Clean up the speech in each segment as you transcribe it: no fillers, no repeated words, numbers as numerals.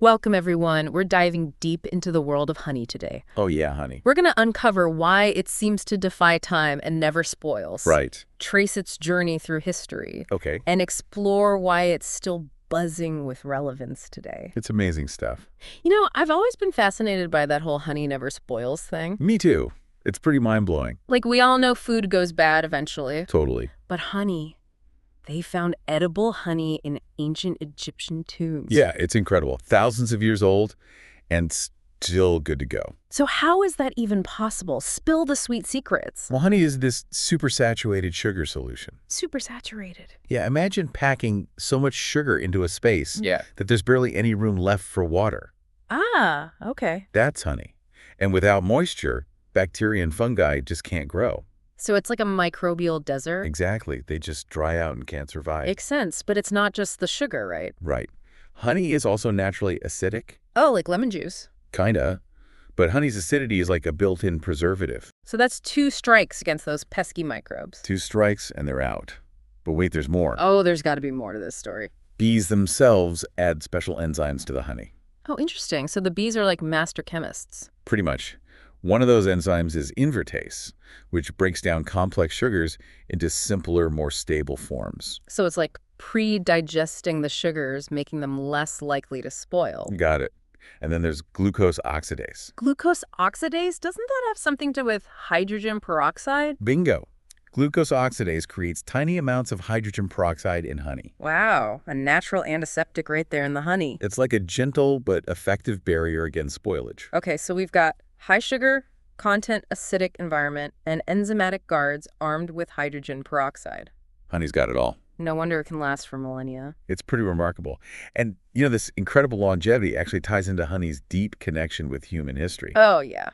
Welcome, everyone. We're diving deep into the world of honey today. Oh, yeah, honey. We're going to uncover why it seems to defy time and never spoils. Right. Trace its journey through history. Okay. And explore why it's still buzzing with relevance today. It's amazing stuff. I've always been fascinated by that whole honey never spoils thing. Me too. It's pretty mind-blowing. Like, we all know food goes bad eventually. Totally. But honey, they found edible honey in ancient Egyptian tombs. Yeah, it's incredible. Thousands of years old and still good to go. So how is that even possible? Spill the sweet secrets. Well, honey is this supersaturated sugar solution. Supersaturated. Yeah, imagine packing so much sugar into a space that there's barely any room left for water. Ah, okay. That's honey. And without moisture, bacteria and fungi just can't grow. So it's like a microbial desert? Exactly. They just dry out and can't survive. Makes sense, but it's not just the sugar, right? Right. Honey is also naturally acidic. Oh, like lemon juice. Kinda. But honey's acidity is like a built-in preservative. So that's 2 strikes against those pesky microbes. 2 strikes and they're out. But wait, there's more. Oh, there's got to be more to this story. Bees themselves add special enzymes to the honey. Oh, interesting. So the bees are like master chemists. Pretty much. One of those enzymes is invertase, which breaks down complex sugars into simpler, more stable forms. So it's like pre-digesting the sugars, making them less likely to spoil. Got it. And then there's glucose oxidase. Glucose oxidase? Doesn't that have something to do with hydrogen peroxide? Bingo. Glucose oxidase creates tiny amounts of hydrogen peroxide in honey. Wow, a natural antiseptic right there in the honey. It's like a gentle but effective barrier against spoilage. Okay, so we've got high sugar, content acidic environment, and enzymatic guards armed with hydrogen peroxide. Honey's got it all. No wonder it can last for millennia. It's pretty remarkable. And, this incredible longevity actually ties into honey's deep connection with human history. Oh, yeah.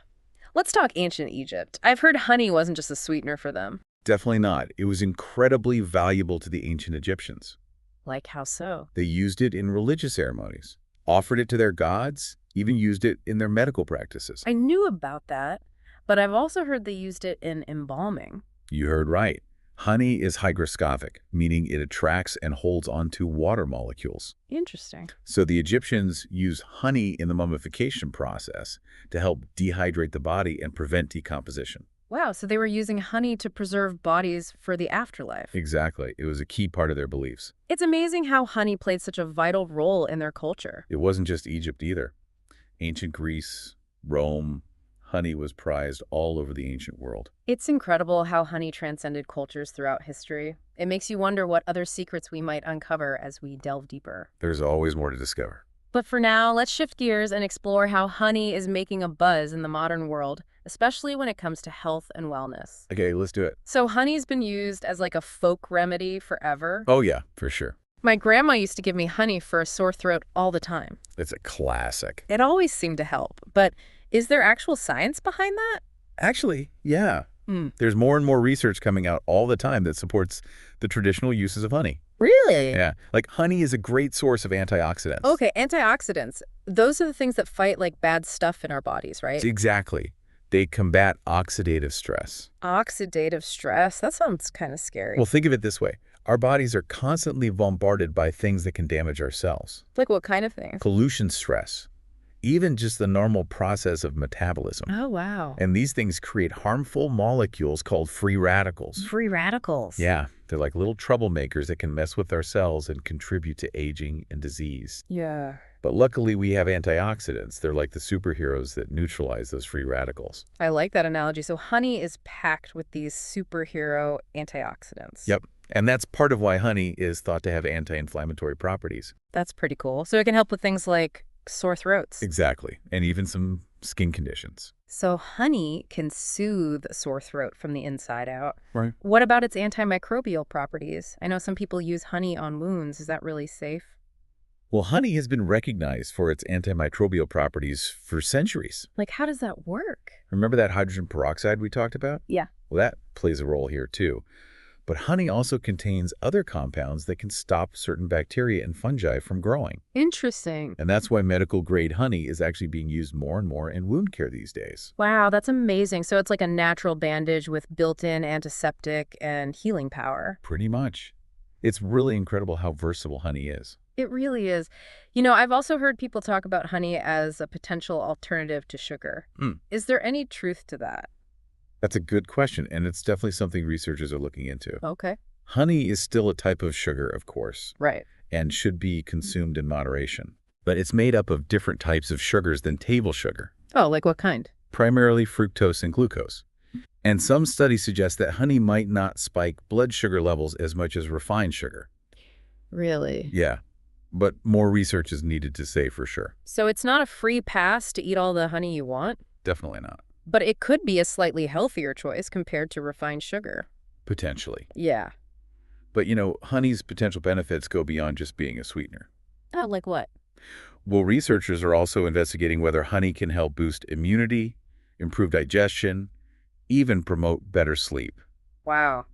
Let's talk ancient Egypt. I've heard honey wasn't just a sweetener for them. Definitely not. It was incredibly valuable to the ancient Egyptians. Like how so? They used it in religious ceremonies, offered it to their gods, even used it in their medical practices. I knew about that, but I've also heard they used it in embalming. You heard right. Honey is hygroscopic, meaning it attracts and holds onto water molecules. Interesting. So the Egyptians used honey in the mummification process to help dehydrate the body and prevent decomposition. Wow, so they were using honey to preserve bodies for the afterlife. Exactly. It was a key part of their beliefs. It's amazing how honey played such a vital role in their culture. It wasn't just Egypt either. Ancient Greece, Rome, honey was prized all over the ancient world. It's incredible how honey transcended cultures throughout history. It makes you wonder what other secrets we might uncover as we delve deeper. There's always more to discover. But for now, let's shift gears and explore how honey is making a buzz in the modern world, especially when it comes to health and wellness. Okay, let's do it. So honey's been used as like a folk remedy forever. Oh yeah, for sure. My grandma used to give me honey for a sore throat all the time. It's a classic. It always seemed to help. But is there actual science behind that? Actually, yeah. There's more and more research coming out all the time that supports the traditional uses of honey. Really? Yeah. Like honey is a great source of antioxidants. Okay, antioxidants. Those are the things that fight like bad stuff in our bodies, right? Exactly. They combat oxidative stress. Oxidative stress? That sounds kind of scary. Well, think of it this way. Our bodies are constantly bombarded by things that can damage our cells. Like what kind of things? Pollution stress. Even just the normal process of metabolism. Oh, wow. And these things create harmful molecules called free radicals. Free radicals. Yeah, they're like little troublemakers that can mess with our cells and contribute to aging and disease. Yeah. But luckily, we have antioxidants. They're like the superheroes that neutralize those free radicals. I like that analogy. So honey is packed with these superhero antioxidants. Yep. And that's part of why honey is thought to have anti-inflammatory properties. That's pretty cool. So it can help with things like sore throats. Exactly. And even some skin conditions. So honey can soothe a sore throat from the inside out. Right. What about its antimicrobial properties? I know some people use honey on wounds. Is that really safe? Well, honey has been recognized for its antimicrobial properties for centuries. Like, how does that work? Remember that hydrogen peroxide we talked about? Yeah. Well, that plays a role here too. But honey also contains other compounds that can stop certain bacteria and fungi from growing. Interesting. And that's why medical-grade honey is actually being used more and more in wound care these days. Wow, that's amazing. So it's like a natural bandage with built-in antiseptic and healing power. Pretty much. It's really incredible how versatile honey is. It really is. I've also heard people talk about honey as a potential alternative to sugar. Hmm. Is there any truth to that? That's a good question, and it's definitely something researchers are looking into. Okay. Honey is still a type of sugar, of course, Right. and should be consumed in moderation. But it's made up of different types of sugars than table sugar, Oh, like what kind? primarily fructose and glucose. And some studies suggest that honey might not spike blood sugar levels as much as refined sugar. Really? Yeah, but more research is needed to say for sure. So it's not a free pass to eat all the honey you want, Definitely not. but it could be a slightly healthier choice compared to refined sugar. Potentially. Yeah. But honey's potential benefits go beyond just being a sweetener. Oh, like what? Well, researchers are also investigating whether honey can help boost immunity, improve digestion, even promote better sleep, Wow.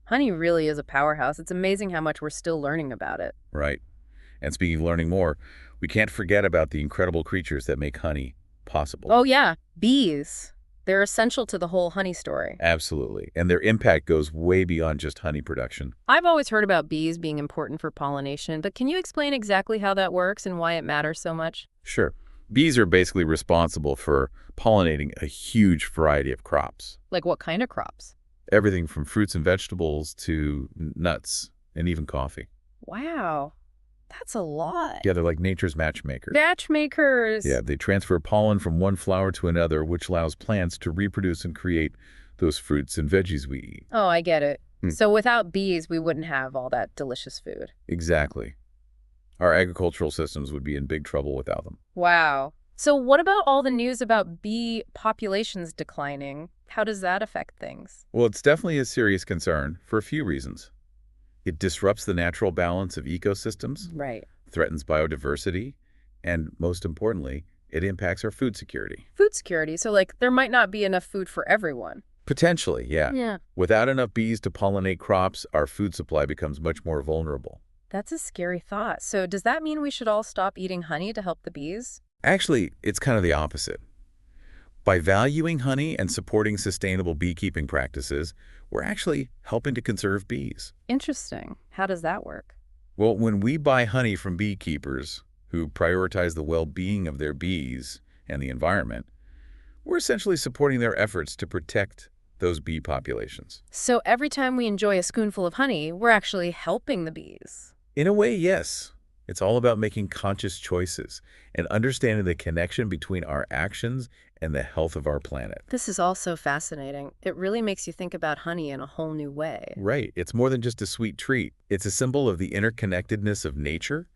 Honey really is a powerhouse. It's amazing how much we're still learning about it. right? And speaking of learning more, we can't forget about the incredible creatures that make honey possible. Oh, yeah. Bees. They're essential to the whole honey story. Absolutely. And their impact goes way beyond just honey production. I've always heard about bees being important for pollination, but can you explain exactly how that works and why it matters so much? Sure. Bees are basically responsible for pollinating a huge variety of crops. Like what kind of crops? Everything from fruits and vegetables to nuts and even coffee. Wow. That's a lot. Yeah, they're like nature's matchmakers. Matchmakers. Yeah, they transfer pollen from one flower to another, which allows plants to reproduce and create those fruits and veggies we eat. Oh, I get it. Hmm. So without bees, we wouldn't have all that delicious food. Exactly. Our agricultural systems would be in big trouble without them. Wow. So what about all the news about bee populations declining? How does that affect things? Well, it's definitely a serious concern for a few reasons. It disrupts the natural balance of ecosystems, Right. threatens biodiversity, and most importantly, it impacts our food security. Food security. So, like, there might not be enough food for everyone. Potentially, yeah. Yeah. Without enough bees to pollinate crops, our food supply becomes much more vulnerable. That's a scary thought. So does that mean we should all stop eating honey to help the bees? Actually, it's kind of the opposite. By valuing honey and supporting sustainable beekeeping practices, we're actually helping to conserve bees. Interesting. How does that work? Well, when we buy honey from beekeepers who prioritize the well-being of their bees and the environment, we're essentially supporting their efforts to protect those bee populations. So every time we enjoy a spoonful of honey, we're actually helping the bees. In a way, yes. It's all about making conscious choices and understanding the connection between our actions and the health of our planet. This is all so fascinating. It really makes you think about honey in a whole new way. Right. It's more than just a sweet treat. It's a symbol of the interconnectedness of nature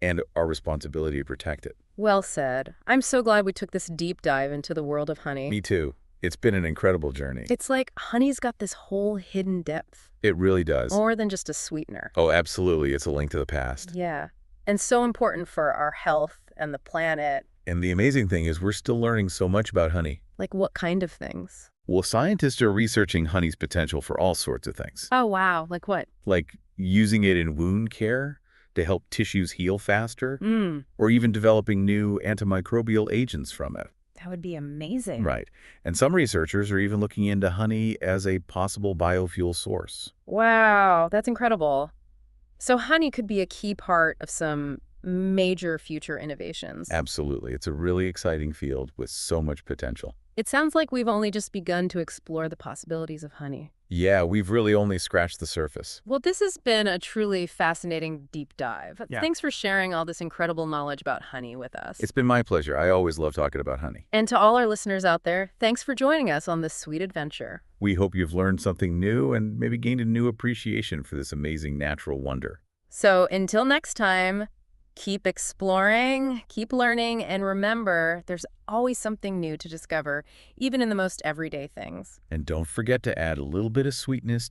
and our responsibility to protect it. Well said. I'm so glad we took this deep dive into the world of honey. Me too. It's been an incredible journey. It's like honey's got this whole hidden depth. It really does. More than just a sweetener. Oh, absolutely. It's a link to the past. Yeah. And so important for our health and the planet. And the amazing thing is we're still learning so much about honey. Like what kind of things? Well, scientists are researching honey's potential for all sorts of things, Oh, wow. Like what? like using it in wound care to help tissues heal faster, Mmm. or even developing new antimicrobial agents from it. That would be amazing. Right. And some researchers are even looking into honey as a possible biofuel source. Wow. That's incredible. So honey could be a key part of some major future innovations. Absolutely. It's a really exciting field with so much potential. It sounds like we've only just begun to explore the possibilities of honey. Yeah, we've really only scratched the surface. Well, this has been a truly fascinating deep dive. Yeah. Thanks for sharing all this incredible knowledge about honey with us. It's been my pleasure. I always love talking about honey. And to all our listeners out there, thanks for joining us on this sweet adventure. We hope you've learned something new and maybe gained a new appreciation for this amazing natural wonder. So until next time, keep exploring, keep learning, and remember, there's always something new to discover, even in the most everyday things. And don't forget to add a little bit of sweetness